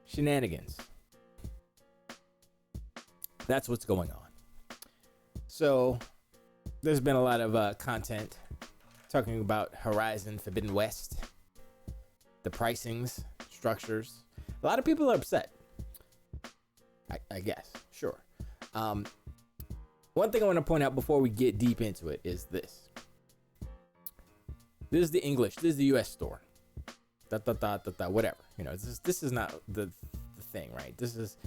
shenanigans. That's what's going on. So there's been a lot of content talking about Horizon Forbidden West, the pricings, structures. A lot of people are upset. I guess, sure. One thing I want to point out before we get deep into it is this. This is the English. This is the U.S. store. Whatever. You know, this is not the thing, right? This is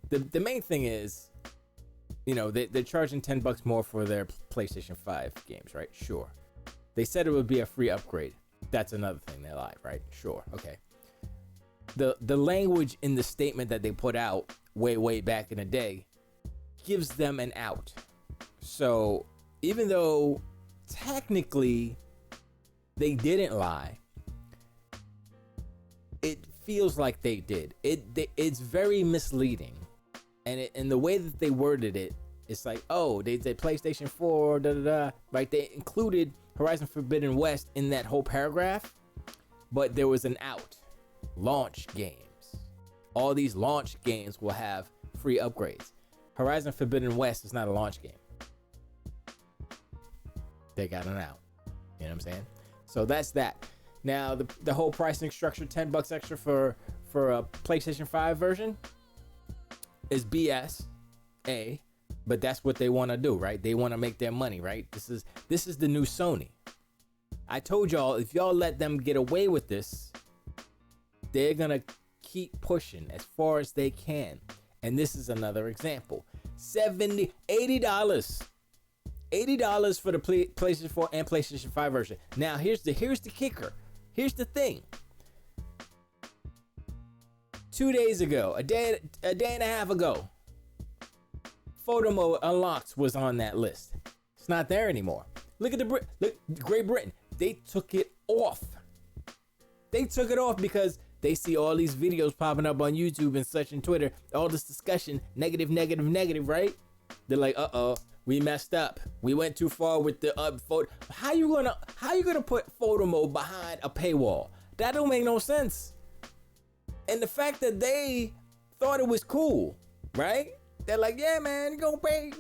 the main thing is, you know, they're charging $10 more for their PlayStation 5 games, right? Sure. They said it would be a free upgrade. That's another thing. They lied, right? Sure. Okay. The language in the statement that they put out way back in the day gives them an out. So even though technically they didn't lie, it feels like they did. It's very misleading, and the way that they worded it, it's like, oh, they did PlayStation 4, right? They included Horizon Forbidden West in that whole paragraph, but there was an out. Launch games. All these launch games will have free upgrades. Horizon Forbidden West is not a launch game. They got an out. You know what I'm saying? So that's that. Now the whole pricing structure, $10 extra for a PlayStation 5 version is BS. But that's what they want to do, right? They want to make their money, right? This is the new Sony. I told y'all, if y'all let them get away with this, they're gonna keep pushing as far as they can. And this is another example. $80 for the PlayStation 4 and PlayStation 5 version. Now here's the kicker. Here's the thing. 2 days ago, a day and a half ago, photo mode unlocked was on that list. It's not there anymore. Look at Great Britain. They took it off. They took it off because they see all these videos popping up on YouTube and such and Twitter, all this discussion, negative, right? They're like, uh-oh, we messed up. We went too far with the photo. How you gonna put photo mode behind a paywall? That don't make no sense. And the fact that they thought it was cool, right? They're like, yeah, man, you gonna pay.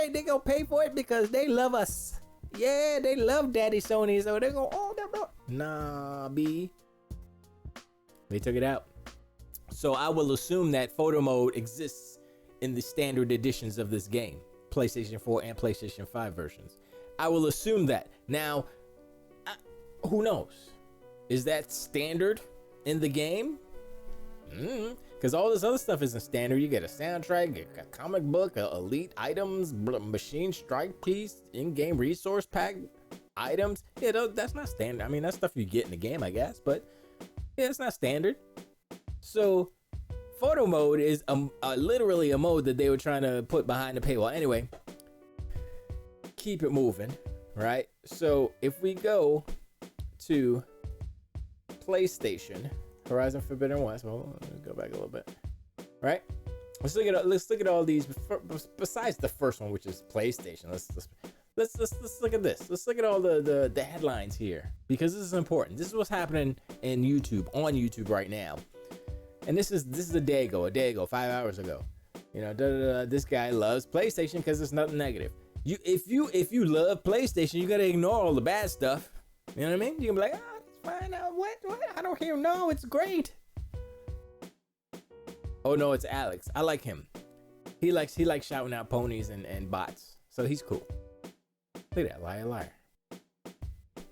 They gonna pay for it because they love us. Yeah, they love Daddy Sony, so they go, oh, no. Nah, B. They took it out. So I will assume that photo mode exists in the standard editions of this game, PlayStation 4 and PlayStation 5 versions. I will assume that. Now, who knows? Is that standard in the game? Because all this other stuff isn't standard. You get a soundtrack, a comic book, elite items, machine strike piece, in-game resource pack items. Yeah, that's not standard. I mean, that's stuff you get in the game, I guess, but yeah, it's not standard. So photo mode is literally a mode that they were trying to put behind the paywall. Anyway, keep it moving, right? So if we go to PlayStation, Horizon Forbidden West. Well, let's go back a little bit, right? Let's look at all these. Besides the first one, which is PlayStation, let's look at this. Let's look at all the headlines here, because this is important. This is what's happening on YouTube right now. And this is a day ago, 5 hours ago. You know, this guy loves PlayStation because it's nothing negative. If you love PlayStation, you gotta ignore all the bad stuff. You know what I mean? You can be like, it's fine. What? I don't hear. No, it's great. Oh no, it's Alex. I like him. He likes shouting out ponies and bots. So he's cool. Look at that, liar.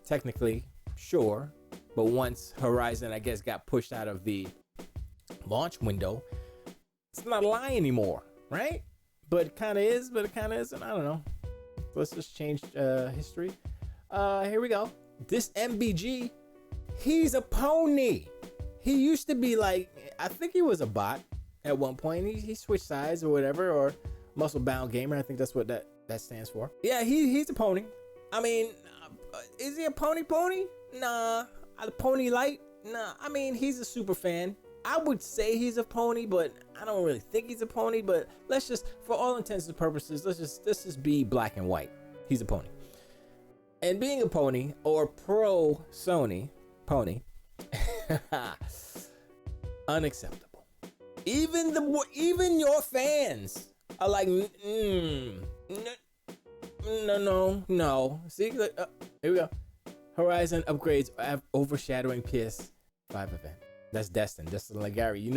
Technically, sure, but once Horizon, I guess, got pushed out of the launch window, it's not a lie anymore, right? But it kind of is, but it kind of isn't. I don't know. Let's just change history. Here we go. This MBG, he's a pony. He used to be like, I think he was a bot at one point. He switched sides or whatever, or muscle bound gamer. I think that's what that stands for. Yeah, he's a pony. I mean, is he a pony? Nah. A pony light? Nah. I mean, he's a super fan. I would say he's a pony, but I don't really think he's a pony. But let's just, for all intents and purposes, let's just be black and white. He's a pony. And being a pony, or pro Sony pony, unacceptable. Even your fans are like, no. See, here we go. Horizon upgrades overshadowing PS5 event. That's Destin Legary.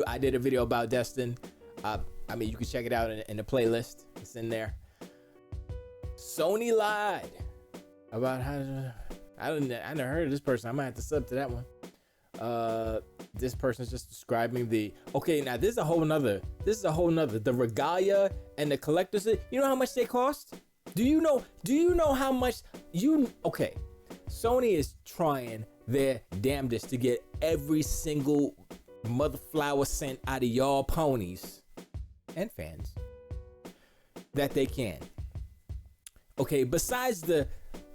I did a video about Destin. I mean, you can check it out in the playlist. It's in there. Sony lied about how. I never heard of this person. I might have to sub to that one. This person's just describing now this is a whole nother, the regalia and the collector's. You know how much they cost? Do you know how much Sony is trying their damnedest to get every single mother flower scent out of y'all ponies and fans that they can. Okay, besides the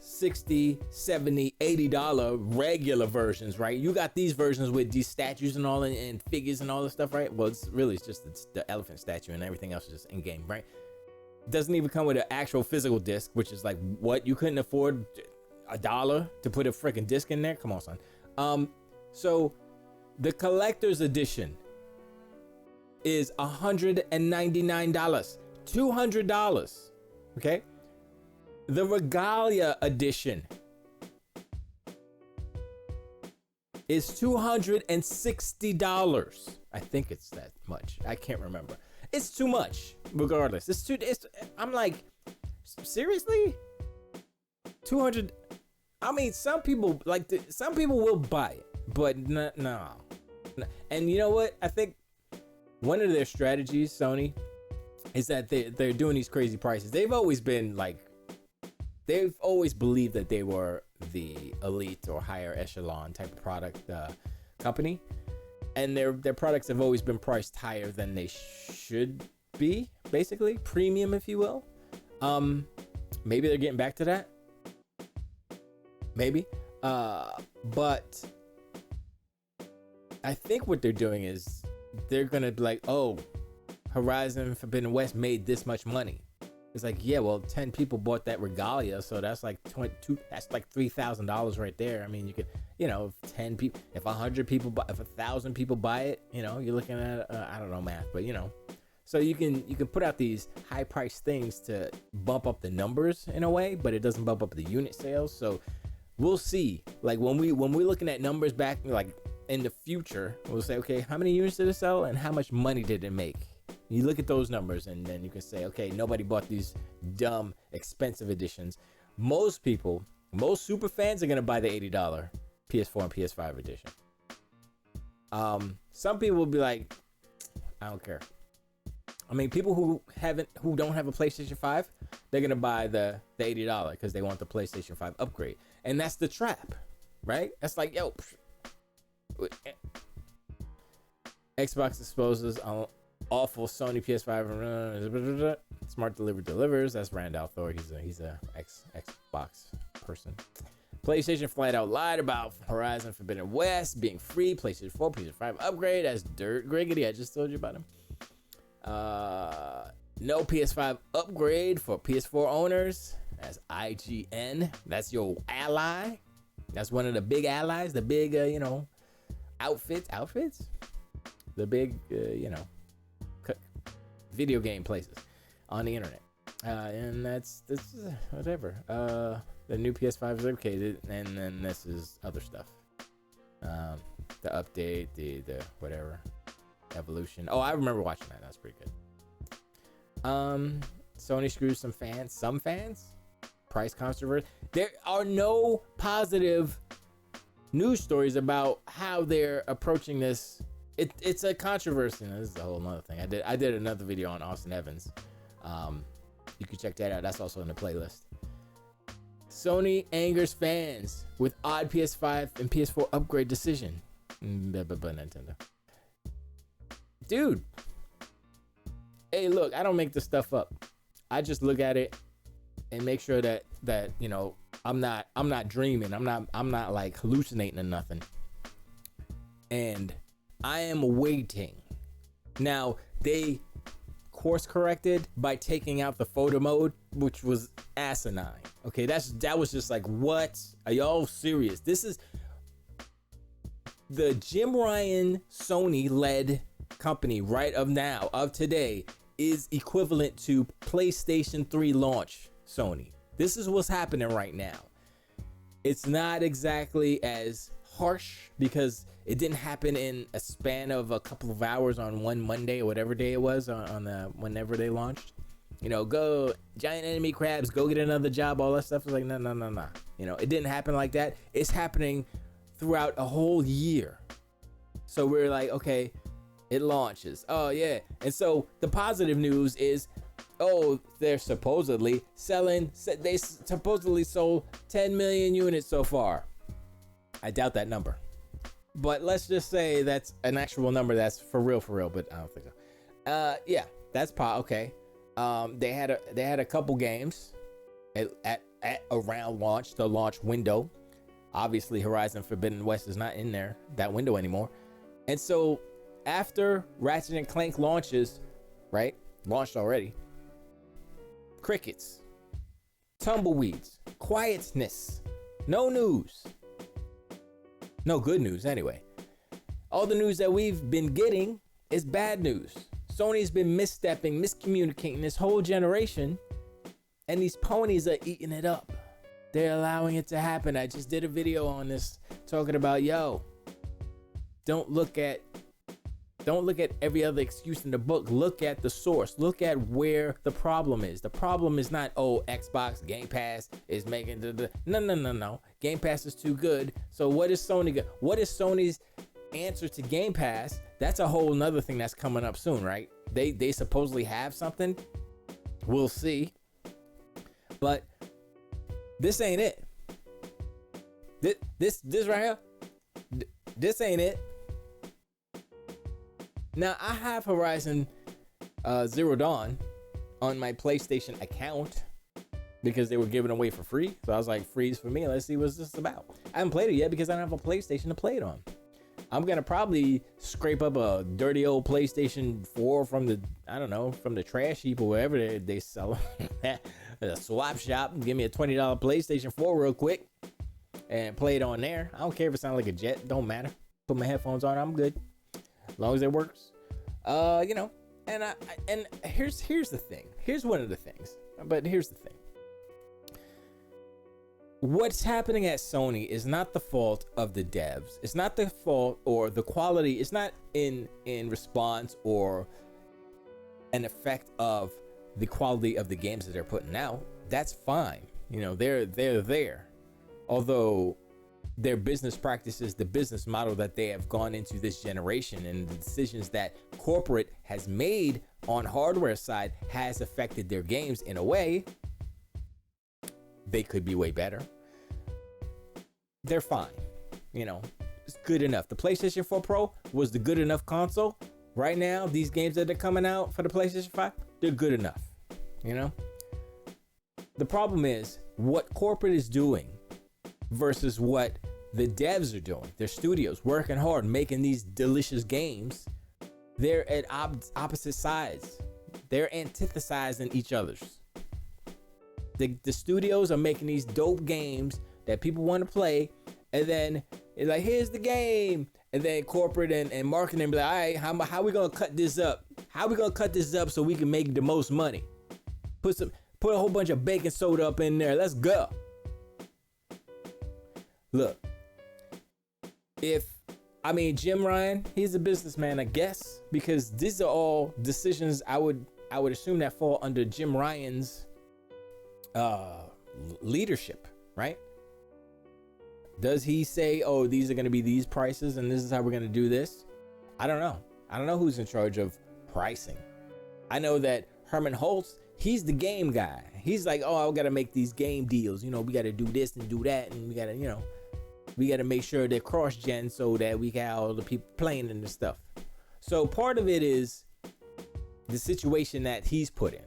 $60, $70, $80 regular versions, right? You got these versions with these statues and all and figures and all this stuff, right? Well, it's just the elephant statue and everything else is just in game, right? Doesn't even come with an actual physical disc, which is like, what? You couldn't afford $1 to put a freaking disc in there? Come on, son. So the collector's edition is $199, $200, okay? The Regalia edition is $260. I think it's that much. I can't remember. It's too much. Regardless, I'm like, seriously? 200. I mean, some people will buy it, but no. And you know what? I think one of their strategies, Sony, is that they're doing these crazy prices. They've always believed that they were the elite or higher echelon type of product company, and their products have always been priced higher than they should be, basically premium, if you will. Maybe they're getting back to that. Maybe, but I think what they're doing is they're gonna be like, oh, Horizon Forbidden West made this much money. It's like, yeah, well, 10 people bought that Regalia, so that's like $3,000 right there. I mean, you could, if 10 people, if 100 people, if 1,000 people buy it, you're looking at, I don't know math, but so you can put out these high priced things to bump up the numbers in a way, but it doesn't bump up the unit sales. So we'll see. Like when we're looking at numbers back, like in the future, we'll say, okay, how many units did it sell and how much money did it make? You look at those numbers and then you can say, okay, nobody bought these dumb, expensive editions. Most super fans are going to buy the $80 PS4 and PS5 edition. Some people will be like, I don't care. I mean, people who don't have a PlayStation 5, they're going to buy the $80 because they want the PlayStation 5 upgrade. And that's the trap, right? That's like, yo, Xbox exposes awful Sony PS5 smart delivery delivers. That's Randall Thor. He's a Xbox person. PlayStation flat out lied about Horizon Forbidden West being free. PlayStation 4, PlayStation 5 upgrade. That's Dirt Griggity. I just told you about him. No PS5 upgrade for PS4 owners. That's IGN. That's your ally. That's one of the big allies. The big outfits. The big video game places on the internet, and that's whatever. The new PS5 is okay, and then this is other stuff. The update, the whatever evolution. Oh, I remember watching that. That's pretty good. Sony screws some fans. Price controversy. There are no positive news stories about how they're approaching this. It's a controversy. This is a whole nother thing. I did another video on Austin Evans. You can check that out. That's also in the playlist. Sony angers fans with odd PS5 and PS4 upgrade decision. Nintendo. Dude. Hey, look, I don't make this stuff up. I just look at it and make sure that I'm not dreaming. I'm not like hallucinating or nothing. And I am waiting. Now, they course corrected by taking out the photo mode, which was asinine. Okay, that was just like, what? Are y'all serious? This is the Jim Ryan Sony led company right of today is equivalent to PlayStation 3 launch Sony. This is what's happening right now. It's not exactly as harsh because it didn't happen in a span of a couple of hours on one Monday or whatever day it was on whenever they launched. Go giant enemy crabs, go get another job, all that stuff. It's like, no. It didn't happen like that. It's happening throughout a whole year. So we're like, okay, it launches. Oh yeah. And so the positive news is, they're supposedly they supposedly sold 10 million units so far. I doubt that number. But let's just say that's an actual number that's for real, but I don't think so. Yeah, that's okay. They had a couple games at around launch, the launch window. Obviously, Horizon Forbidden West is not in that window anymore. And so after Ratchet and Clank launched already, crickets, tumbleweeds, quietness, no news, no good news anyway. All the news that we've been getting is bad news. Sony's been miscommunicating this whole generation, and these ponies are eating it up. They're allowing it to happen. I just did a video on this talking about, don't look at every other excuse in the book. Look at the source. Look at where the problem is. The problem is not, Xbox Game Pass is making no. Game Pass is too good. So what is Sony's answer to Game Pass? That's a whole nother thing that's coming up soon, right? They supposedly have something. We'll see. But this ain't it. This right here. This ain't it. Now, I have Horizon Zero Dawn on my PlayStation account because they were giving away for free. So I was like, freeze for me. Let's see what's this about. I haven't played it yet because I don't have a PlayStation to play it on. I'm going to probably scrape up a dirty old PlayStation 4 from the trash heap or wherever they sell them. A swap shop and give me a $20 PlayStation 4 real quick and play it on there. I don't care if it sounds like a jet. Don't matter. Put my headphones on. I'm good. As long as it works. And here's the thing. Here's one of the things. But here's the thing. What's happening at Sony is not the fault of the devs. It's not the fault or the quality. It's not in response or an effect of the quality of the games that they're putting out. That's fine. They're there. Although their business practices, the business model that they have gone into this generation, and the decisions that corporate has made on hardware side has affected their games in a way. They could be way better. They're fine. It's good enough. The PlayStation 4 Pro was the good enough console. Right now, these games that are coming out for the PlayStation 5, they're good enough. The problem is what corporate is doing versus what the devs are doing. Their studios working hard, making these delicious games. They're at opposite sides. They're antithesis each other's. The studios are making these dope games that people want to play, and then it's like, here's the game, and then corporate and marketing be like, all right, how we gonna cut this up? How we gonna cut this up so we can make the most money? Put a whole bunch of baking soda up in there. Let's go. Look, Jim Ryan, he's a businessman, I guess, because these are all decisions I would assume that fall under Jim Ryan's leadership, right? Does he say, these are going to be these prices and this is how we're going to do this? I don't know. I don't know who's in charge of pricing. I know that Herman Holtz, he's the game guy. He's like, I got to make these game deals. We got to do this and do that. And we got to make sure they're cross-gen so that we got all the people playing and the stuff. So part of it is the situation that he's put in.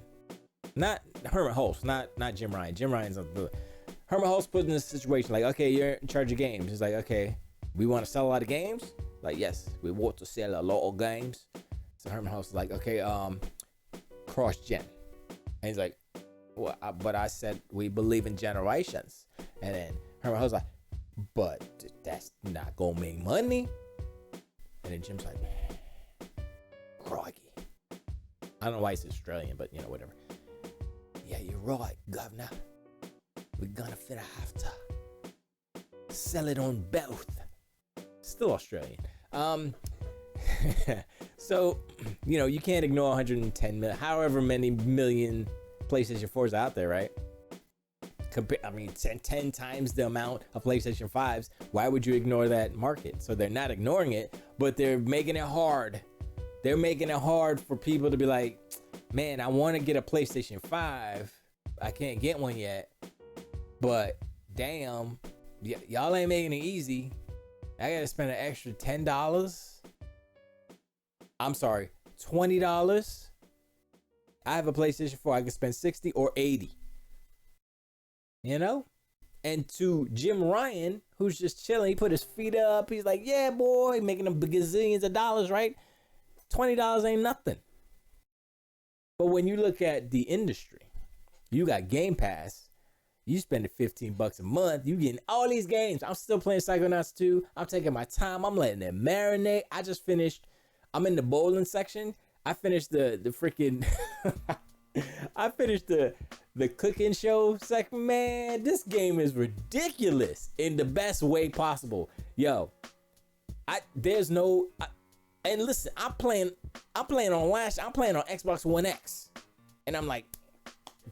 Not Herman Holtz, not Jim Ryan. Jim Ryan's Herman Holtz put in this situation like, okay, you're in charge of games. He's like, okay, we want to sell a lot of games? Like, yes, we want to sell a lot of games. So Herman Holtz is like, okay, cross-gen. And he's like, well, but I said we believe in generations. And then Herman Holtz is like, but that's not gonna make money. And then Jim's like, groggy. I don't know why it's Australian, but you know, whatever. Yeah, you're right, governor. We're gonna have to sell it on both. Still Australian. So, you know, you can't ignore 110 million, however many million PlayStation 4s out there, right? I mean, 10 times the amount of PlayStation 5s. Why would you ignore that market? So they're not ignoring it, but they're making it hard. They're making it hard for people to be like, man, I want to get a PlayStation 5. I can't get one yet, but damn, y'all ain't making it easy. I gotta spend an extra $10. I'm sorry, $20. I have a PlayStation 4. I can spend 60 or 80. You know? And to Jim Ryan, who's just chilling, he put his feet up. He's like, yeah, boy, making them gazillions of dollars, right? $20 ain't nothing. But when you look at the industry, you got Game Pass. You spend $15 a month. You getting all these games. I'm still playing Psychonauts 2. I'm taking my time. I'm letting it marinate. I just finished. I'm in the bowling section. I finished the freaking. I finished the cooking show section. Man, this game is ridiculous in the best way possible. Yo, and listen, I'm playing on Xbox One X, and I'm like,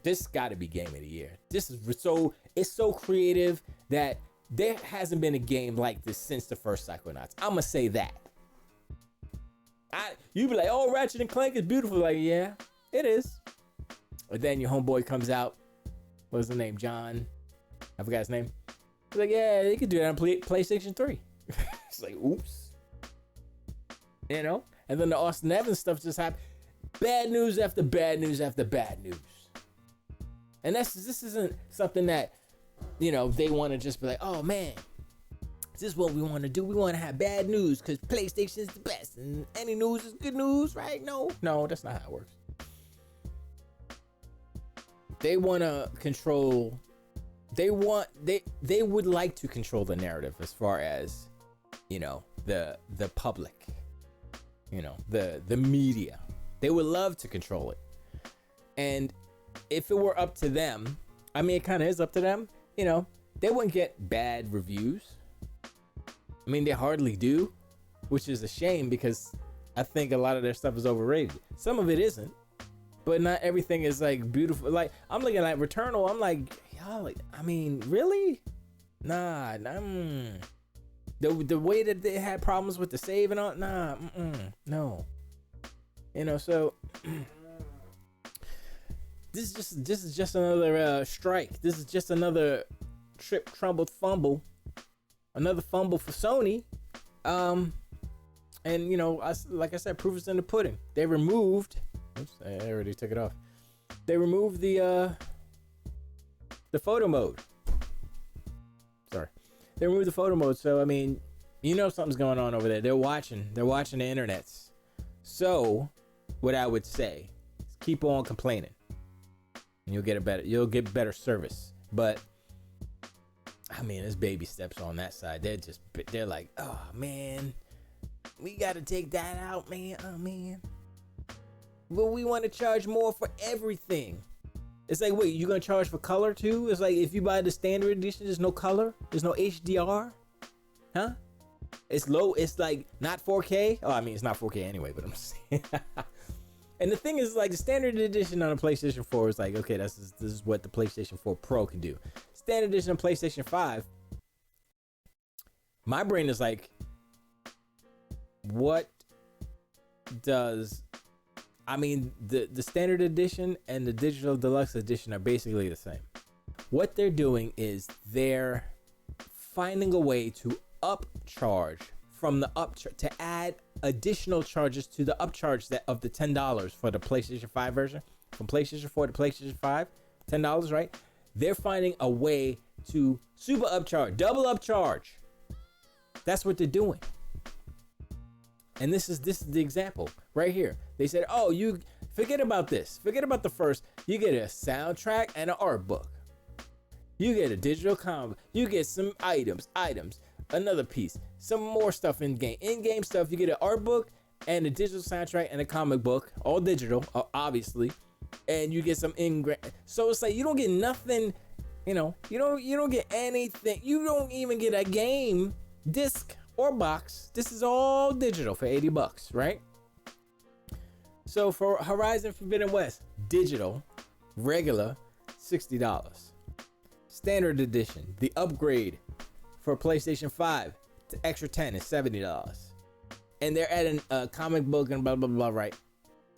this got to be game of the year. This is it's so creative that there hasn't been a game like this since the first Psychonauts. I'm gonna say that. You be like, oh, Ratchet and Clank is beautiful. Like, yeah, it is. But then your homeboy comes out. What's his name? John. I forgot his name. He's like, yeah, they could do that on PlayStation 3. It's like, oops. You know? And then the Austin Evans stuff just happened. Bad news after bad news after bad news. And this isn't something that, you know, they want to just be like, oh man, this is what we want to do. We want to have bad news because PlayStation is the best and any news is good news, right? No, that's not how it works. They want to control. They would like to control the narrative as far as, you know, the public, you know, the media. They would love to control it. And if it were up to them, I mean, it kind of is up to them, you know, they wouldn't get bad reviews. I mean, they hardly do, which is a shame because I think a lot of their stuff is overrated. Some of it isn't, but not everything is like beautiful. Like, I'm looking at Returnal, I'm like, y'all, like, I mean, really? Nah, the way that they had problems with the save and all, no. You know, so this is just another strike. This is just another trip, trumble, fumble. Another fumble for Sony. And you know, like I said, proof is in the pudding. They removed. Oops, I already took it off. They removed the photo mode. Sorry, they removed the photo mode. So I mean, you know something's going on over there. They're watching the internets. So what I would say is keep on complaining, and you'll get better service. But I mean, there's baby steps on that side. They're like, oh man, we gotta take that out, man. Oh man, but we want to charge more for everything. It's like, wait, you gonna charge for color too? It's like, if you buy the standard edition, there's no color, there's no HDR, huh? It's low. It's like not 4K. Oh, I mean, it's not 4K anyway, but I'm saying. And the thing is, like, the standard edition on a PlayStation 4 is like, okay, this is what the PlayStation 4 Pro can do. Standard edition on PlayStation 5, my brain is like, what does, I mean, the standard edition and the digital deluxe edition are basically the same. What they're doing is they're finding a way to upcharge from the to add additional charges to the upcharge of the $10 for the PlayStation 5 version, from PlayStation 4 to PlayStation 5, $10, right? They're finding a way to super upcharge, double upcharge. That's what they're doing. And this is the example right here. They said, oh, you forget about this. Forget about the first. You get a soundtrack and an art book. You get a digital comic. You get some items, another piece, some more stuff in-game stuff. You get an art book and a digital soundtrack and a comic book, all digital, obviously, and you get some so it's like you don't get nothing, you know, you don't get anything. You don't even get a game disc or box. This is all digital for $80, right? So for Horizon Forbidden West, digital, regular, $60. Standard edition, the upgrade for PlayStation 5 to extra 10 is $70. And they're adding a comic book and blah blah blah, right?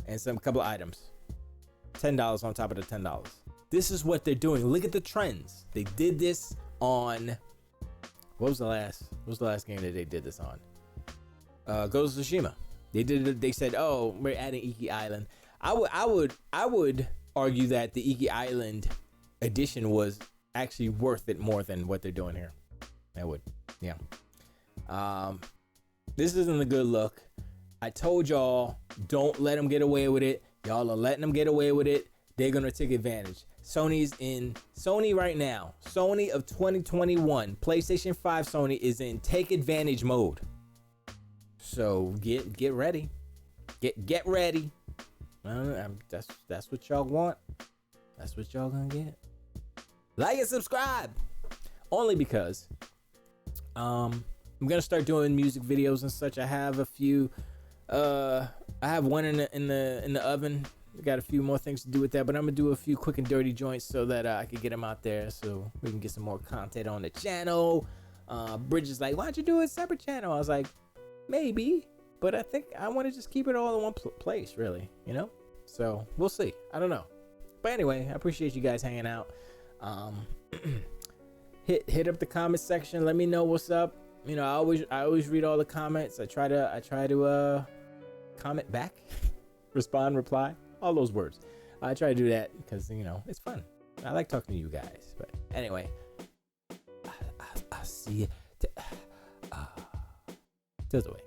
And some couple of items. $10 on top of the $10. This is what they're doing. Look at the trends. They did this on what was the last game that they did this on? Ghost of Tsushima. They said, "Oh, we're adding Iki Island." I would argue that the Iki Island edition was actually worth it more than what they're doing here. I would. Yeah. This isn't a good look. I told y'all, don't let them get away with it. Y'all are letting them get away with it. They're gonna take advantage. Sony right now. Sony of 2021. PlayStation 5 Sony is in take advantage mode. So get ready. Get ready. That's what y'all want. That's what y'all gonna get. Like and subscribe. Only because I'm gonna start doing music videos and such. I have a few. I have one in the oven. We got a few more things to do with that, but I'm gonna do a few quick and dirty joints so that I can get them out there, so we can get some more content on the channel. Bridget's like, "Why don't you do a separate channel?" I was like, maybe, but I think I want to just keep it all in one place, really. You know. So we'll see. I don't know. But anyway, I appreciate you guys hanging out. Hit up the comment section. Let me know what's up. You know, I always read all the comments. I try to comment back, respond, reply, all those words. I try to do that because, you know, it's fun. I like talking to you guys. But anyway, I'll see you. Till the way.